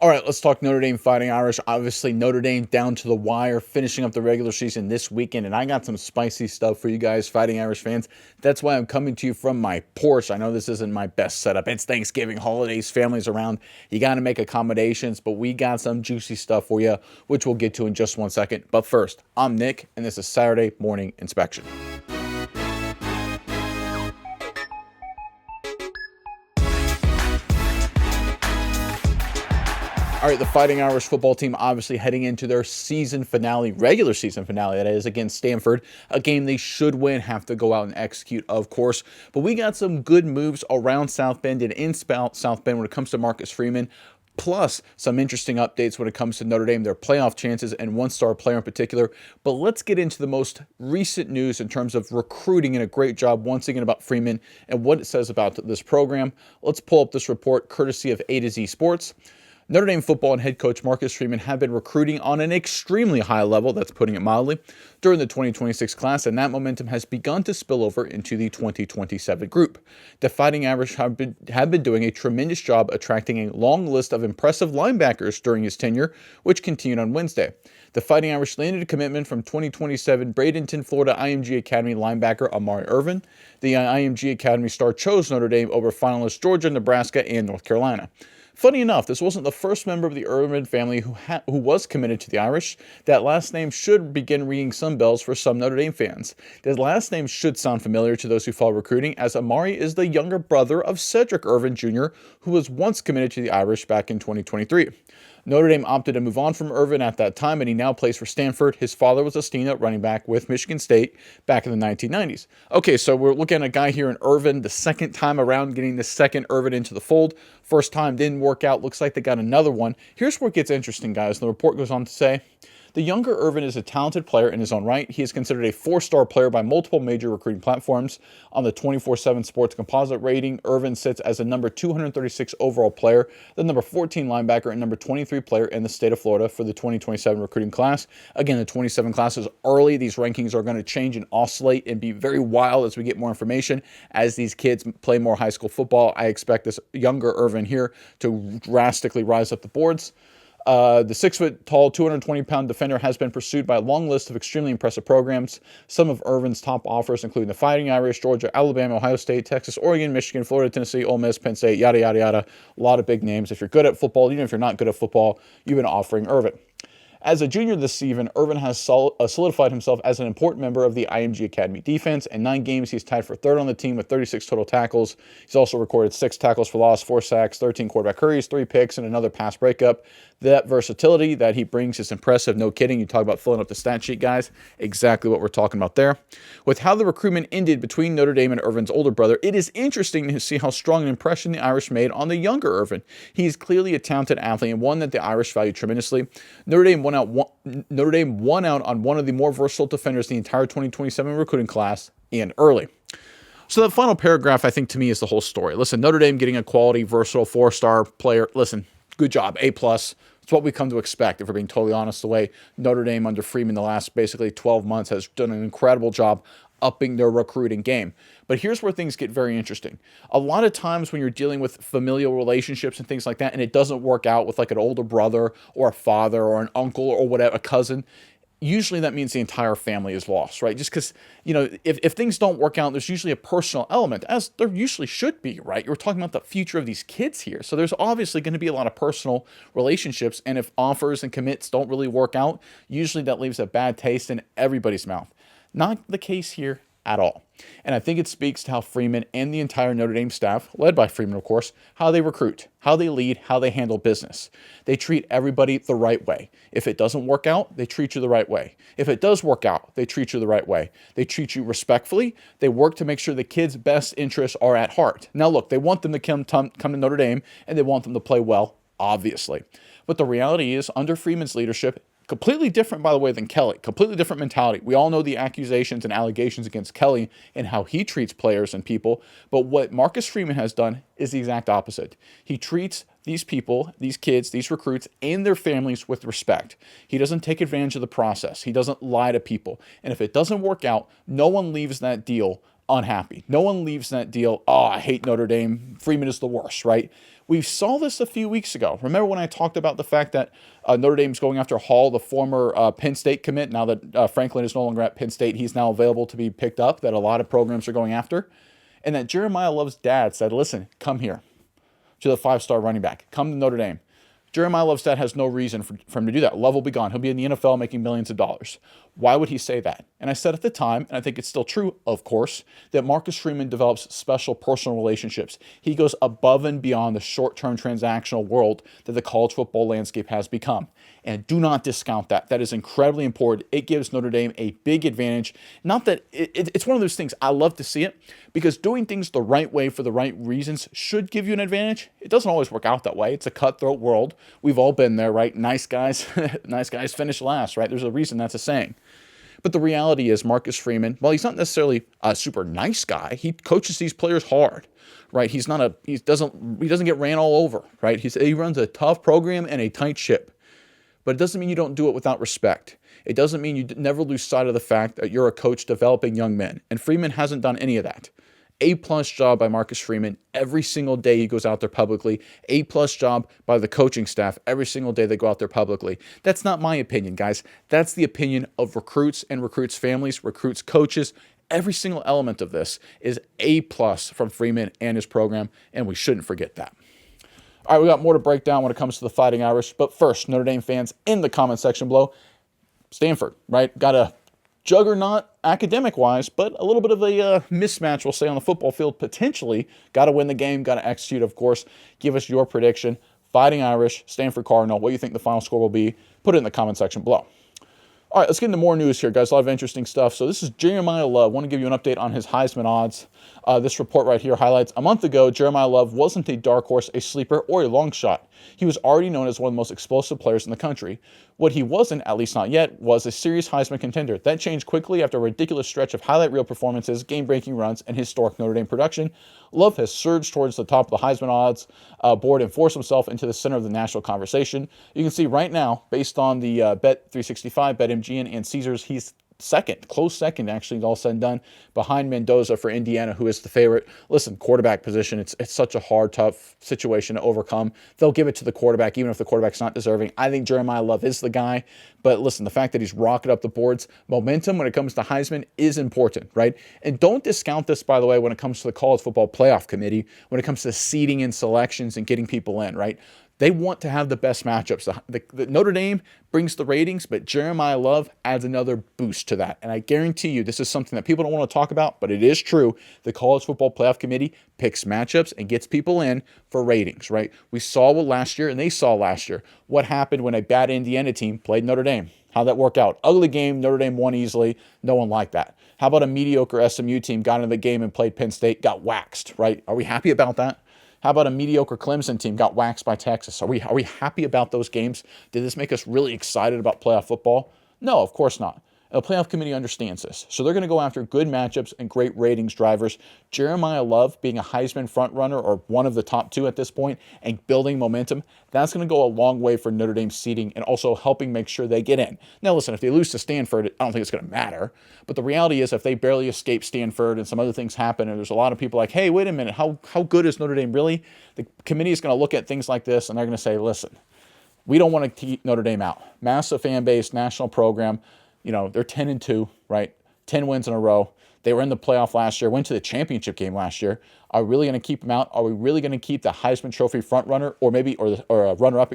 All right, let's talk Notre Dame Fighting Irish. Obviously, Notre Dame down to the wire, finishing up the regular season this weekend, and I got some spicy stuff for you guys, Fighting Irish fans. That's why I'm coming to you from my porch. I know this isn't my best setup. It's Thanksgiving, holidays, families around. You got to make accommodations, but we got some juicy stuff for you, which we'll get to in just one second. But first, I'm Nick, and this is Saturday Morning Inspection. All right, the Fighting Irish football team obviously heading into their season finale, regular season finale, that is, against Stanford. A game they should win, have to go out and execute, of course. But we got some good moves around South Bend and in South Bend when it comes to Marcus Freeman. Plus, some interesting updates when it comes to Notre Dame, their playoff chances, and one-star player in particular. But let's get into the most recent news in terms of recruiting, and a great job once again about Freeman and what it says about this program. Let's pull up this report courtesy of A to Z Sports. Notre Dame football and head coach Marcus Freeman have been recruiting on an extremely high level, that's putting it mildly, during the 2026 class, and that momentum has begun to spill over into the 2027 group. The Fighting Irish have been doing a tremendous job attracting a long list of impressive linebackers during his tenure, which continued on Wednesday. The Fighting Irish landed a commitment from 2027 Bradenton, Florida IMG Academy linebacker Amari Irvin. The IMG Academy star chose Notre Dame over finalists Georgia, Nebraska, and North Carolina. Funny enough, this wasn't the first member of the Irvin family who was committed to the Irish. That last name should begin ringing some bells for some Notre Dame fans. The last name should sound familiar to those who follow recruiting, as Amari is the younger brother of Cedric Irvin Jr., who was once committed to the Irish back in 2023. Notre Dame opted to move on from Irvin at that time, and he now plays for Stanford. His father was a standout running back with Michigan State back in the 1990s. Okay, so we're looking at a guy here in Irvin, the second time around, getting the second Irvin into the fold. First time didn't work out. Looks like they got another one. Here's where it gets interesting, guys. The report goes on to say, the younger Irvin is a talented player in his own right. He is considered a four-star player by multiple major recruiting platforms. On the 24/7 Sports Composite rating, Irvin sits as a number 236 overall player, the number 14 linebacker, and number 23 player in the state of Florida for the 2027 recruiting class. Again, the 27 class is early. These rankings are going to change and oscillate and be very wild as we get more information. As these kids play more high school football, I expect this younger Irvin here to drastically rise up the boards. The 6-foot-tall, 220-pound defender has been pursued by a long list of extremely impressive programs. Some of Irvin's top offers, including the Fighting Irish, Georgia, Alabama, Ohio State, Texas, Oregon, Michigan, Florida, Tennessee, Ole Miss, Penn State, yada, yada, yada. A lot of big names. If you're good at football, even if you're not good at football, you've been offering Irvin. As a junior this season, Irvin has solidified himself as an important member of the IMG Academy defense. In 9 games, he's tied for third on the team with 36 total tackles. He's also recorded 6 tackles for loss, 4 sacks, 13 quarterback hurries, 3 picks, and another pass breakup. That versatility that he brings is impressive. No kidding. You talk about filling up the stat sheet, guys. Exactly what we're talking about there. With how the recruitment ended between Notre Dame and Irvin's older brother, it is interesting to see how strong an impression the Irish made on the younger Irvin. He is clearly a talented athlete and one that the Irish value tremendously. Notre Dame won out on one of the more versatile defenders in the entire 2027 recruiting class, and early. So that final paragraph, I think, to me, is the whole story. Listen, Notre Dame getting a quality, versatile, 4-star player. Listen, good job, A+. It's what we come to expect, if we're being totally honest. The way Notre Dame under Freeman the last basically 12 months has done an incredible job upping their recruiting game. But here's where things get very interesting. A lot of times when you're dealing with familial relationships and things like that, and it doesn't work out with like an older brother or a father or an uncle or whatever, a cousin, usually that means the entire family is lost, right? Just because, if things don't work out, there's usually a personal element, as there usually should be, right? You're talking about the future of these kids here. So there's obviously going to be a lot of personal relationships. And if offers and commits don't really work out, usually that leaves a bad taste in everybody's mouth. Not the case here at all. And I think it speaks to how Freeman and the entire Notre Dame staff, led by Freeman, of course, how they recruit, how they lead, how they handle business. They treat everybody the right way. If it doesn't work out, they treat you the right way. If it does work out, they treat you the right way. They treat you respectfully. They work to make sure the kids' best interests are at heart. Now, look, they want them to come to Notre Dame, and they want them to play well, obviously. But the reality is, under Freeman's leadership, completely different, by the way, than Kelly. Completely different mentality. We all know the accusations and allegations against Kelly and how he treats players and people. But what Marcus Freeman has done is the exact opposite. He treats these people, these kids, these recruits, and their families with respect. He doesn't take advantage of the process. He doesn't lie to people. And if it doesn't work out, no one leaves that deal unhappy. No one leaves that deal, oh, I hate Notre Dame. Freeman is the worst, right? We saw this a few weeks ago. Remember when I talked about the fact that Notre Dame's going after Hall, the former Penn State commit, now that Franklin is no longer at Penn State, he's now available to be picked up, that a lot of programs are going after, and that Jeremiah Love's dad said, listen, come here to the 5-star running back. Come to Notre Dame. Jeremiah Love's dad has no reason for him to do that. Love will be gone. He'll be in the NFL making millions of dollars. Why would he say that? And I said at the time, and I think it's still true, of course, that Marcus Freeman develops special personal relationships. He goes above and beyond the short-term transactional world that the college football landscape has become. And do not discount that. That is incredibly important. It gives Notre Dame a big advantage. Not that it's one of those things, I love to see it, because doing things the right way for the right reasons should give you an advantage. It doesn't always work out that way. It's a cutthroat world. We've all been there, right? Nice guys, nice guys finish last, right? There's a reason that's a saying. But the reality is Marcus Freeman, well, he's not necessarily a super nice guy. He coaches these players hard, right? He doesn't get ran all over, right? He runs a tough program and a tight ship. But it doesn't mean you don't do it without respect. It doesn't mean you never lose sight of the fact that you're a coach developing young men. And Freeman hasn't done any of that. A-plus job by Marcus Freeman every single day he goes out there publicly. A-plus job by the coaching staff every single day they go out there publicly. That's not my opinion, guys. That's the opinion of recruits and recruits' families, recruits' coaches. Every single element of this is A-plus from Freeman and his program, and we shouldn't forget that. All right, we got more to break down when it comes to the Fighting Irish. But first, Notre Dame fans in the comment section below, Stanford, right? Got a juggernaut academic-wise, but a little bit of a mismatch, we'll say, on the football field potentially. Got to win the game, got to execute, of course. Give us your prediction. Fighting Irish, Stanford Cardinal, what you think the final score will be. Put it in the comment section below. All right, let's get into more news here, guys. A lot of interesting stuff. So this is Jeremiah Love. I want to give you an update on his Heisman odds. This report right here highlights a month ago, Jeremiah Love wasn't a dark horse, a sleeper, or a long shot. He was already known as one of the most explosive players in the country. What he wasn't, at least not yet, was a serious Heisman contender. That changed quickly after a ridiculous stretch of highlight reel performances, game-breaking runs, and historic Notre Dame production. Love has surged towards the top of the Heisman odds board and forced himself into the center of the national conversation. You can see right now, based on the Bet365, BetMGM, and Caesars, he's second, close second, actually, all said and done, behind Mendoza for Indiana, who is the favorite. Listen, quarterback position, it's such a hard, tough situation to overcome. They'll give it to the quarterback, even if the quarterback's not deserving. I think Jeremiah Love is the guy, but listen, the fact that he's rocketed up the boards, momentum when it comes to Heisman is important, right? And don't discount this, by the way, when it comes to the College Football Playoff Committee, when it comes to seeding and selections and getting people in, right? They want to have the best matchups. The Notre Dame brings the ratings, but Jeremiah Love adds another boost to that. And I guarantee you, this is something that people don't want to talk about, but it is true. The College Football Playoff Committee picks matchups and gets people in for ratings, right? We saw what last year, and they saw last year, what happened when a bad Indiana team played Notre Dame. How'd that work out? Ugly game, Notre Dame won easily. No one liked that. How about a mediocre SMU team got into the game and played Penn State, got waxed, right? Are we happy about that? How about a mediocre Clemson team got waxed by Texas? Are we happy about those games? Did this make us really excited about playoff football? No, of course not. The playoff committee understands this. So they're going to go after good matchups and great ratings drivers. Jeremiah Love being a Heisman frontrunner or one of the top two at this point and building momentum, that's going to go a long way for Notre Dame's seeding and also helping make sure they get in. Now, listen, if they lose to Stanford, I don't think it's going to matter. But the reality is if they barely escape Stanford and some other things happen and there's a lot of people like, hey, wait a minute, how good is Notre Dame really? The committee is going to look at things like this and they're going to say, listen, we don't want to keep Notre Dame out. Massive fan base, national program. You know, they're 10-2, right? 10 wins in a row. They were in the playoff last year, went to the championship game last year. Are we really going to keep them out? Are we really going to keep the Heisman Trophy front runner or a runner-up,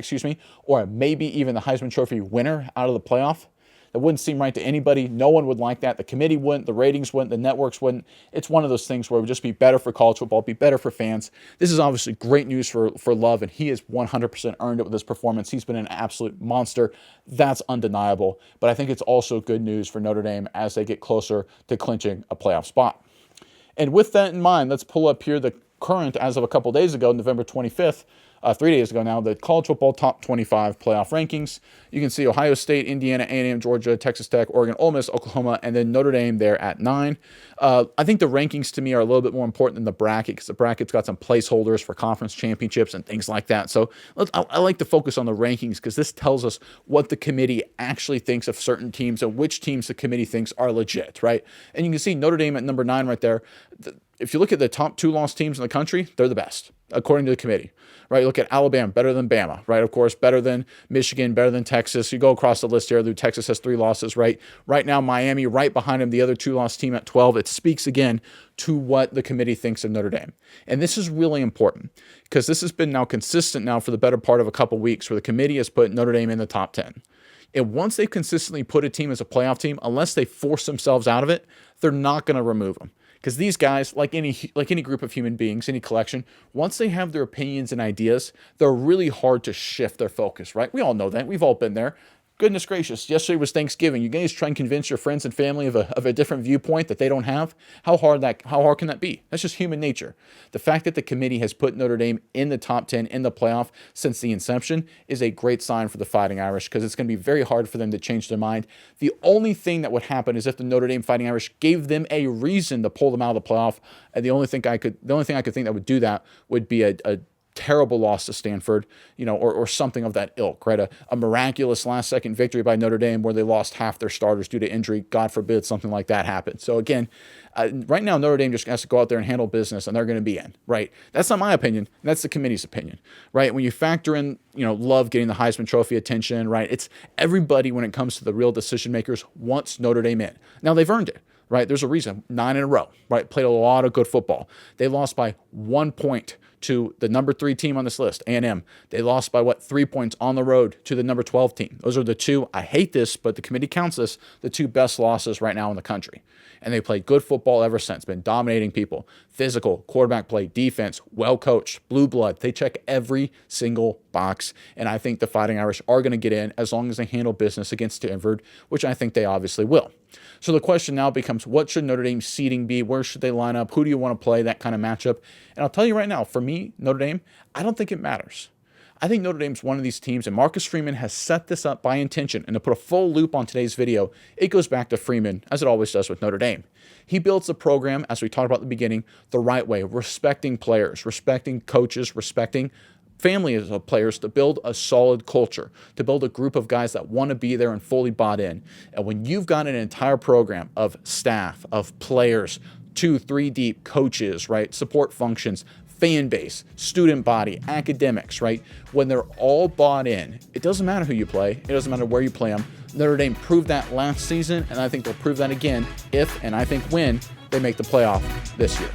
or maybe even the Heisman Trophy winner out of the playoff? That wouldn't seem right to anybody. No one would like that. The committee wouldn't. The ratings wouldn't. The networks wouldn't. It's one of those things where it would just be better for college football, be better for fans. This is obviously great news for Love, and he has 100% earned it with his performance. He's been an absolute monster. That's undeniable. But I think it's also good news for Notre Dame as they get closer to clinching a playoff spot. And with that in mind, let's pull up here the current, as of a couple days ago, November 25th, 3 days ago now, the college football top 25 playoff rankings. You can see Ohio State, Indiana, A&M, Georgia, Texas Tech, Oregon, Ole Miss, Oklahoma, and then Notre Dame there at 9. I think the rankings to me are a little bit more important than the bracket because the bracket's got some placeholders for conference championships and things like that. So I like to focus on the rankings because this tells us what the committee actually thinks of certain teams and which teams the committee thinks are legit, right? And you can see Notre Dame at number 9 right there. if you look at the top 2 loss teams in the country, they're the best, according to the committee, right? You look at Alabama, better than Bama, right? Of course, better than Michigan, better than Texas. You go across the list here. Texas has 3 losses, right? Right now, Miami, right behind him, the other 2-loss team at 12. It speaks again to what the committee thinks of Notre Dame. And this is really important because this has been now consistent now for the better part of a couple weeks where the committee has put Notre Dame in the top 10. And once they've consistently put a team as a playoff team, unless they force themselves out of it, they're not going to remove them. Because these guys, like any group of human beings, any collection, once they have their opinions and ideas, they're really hard to shift their focus, right? We all know that. We've all been there. Goodness gracious, yesterday was Thanksgiving. You guys try and convince your friends and family of a different viewpoint that they don't have. How hard can that be? That's just human nature. The fact that the committee has put Notre Dame in the top 10 in the playoff since the inception is a great sign for the Fighting Irish because it's going to be very hard for them to change their mind. The only thing that would happen is if the Notre Dame Fighting Irish gave them a reason to pull them out of the playoff. And the only thing I could think that would do that would be a terrible loss to Stanford, or something of that ilk, right? A miraculous last-second victory by Notre Dame where they lost half their starters due to injury. God forbid something like that happened. So again, right now Notre Dame just has to go out there and handle business, and they're going to be in, right? That's not my opinion. That's the committee's opinion, right? When you factor in, Love getting the Heisman Trophy attention, right? It's everybody when it comes to the real decision makers wants Notre Dame in. Now they've earned it. Right? There's a reason. 9 in a row, right? Played a lot of good football. They lost by 1 point to the number 3 team on this list, A&M. They lost by 3 points on the road to the number 12 team. Those are the 2, I hate this, but the committee counts this, the 2 best losses right now in the country. And they played good football ever since, been dominating people. Physical, quarterback play, defense, well-coached, blue blood. They check every single box. And I think the Fighting Irish are going to get in as long as they handle business against Stanford, which I think they obviously will. So the question now becomes, what should Notre Dame's seeding be? Where should they line up? Who do you want to play? That kind of matchup. And I'll tell you right now, for me, Notre Dame, I don't think it matters. I think Notre Dame's one of these teams, and Marcus Freeman has set this up by intention. And to put a full loop on today's video, it goes back to Freeman, as it always does with Notre Dame. He builds the program, as we talked about at the beginning, the right way, respecting players, respecting coaches, respecting families of players, to build a solid culture, to build a group of guys that want to be there and fully bought in. And when you've got an entire program of staff, of players, 2, 3 deep coaches, right, support functions, fan base, student body, academics, right, when they're all bought in, it doesn't matter who you play. It doesn't matter where you play them. Notre Dame proved that last season, and I think they'll prove that again if, and I think when, they make the playoff this year.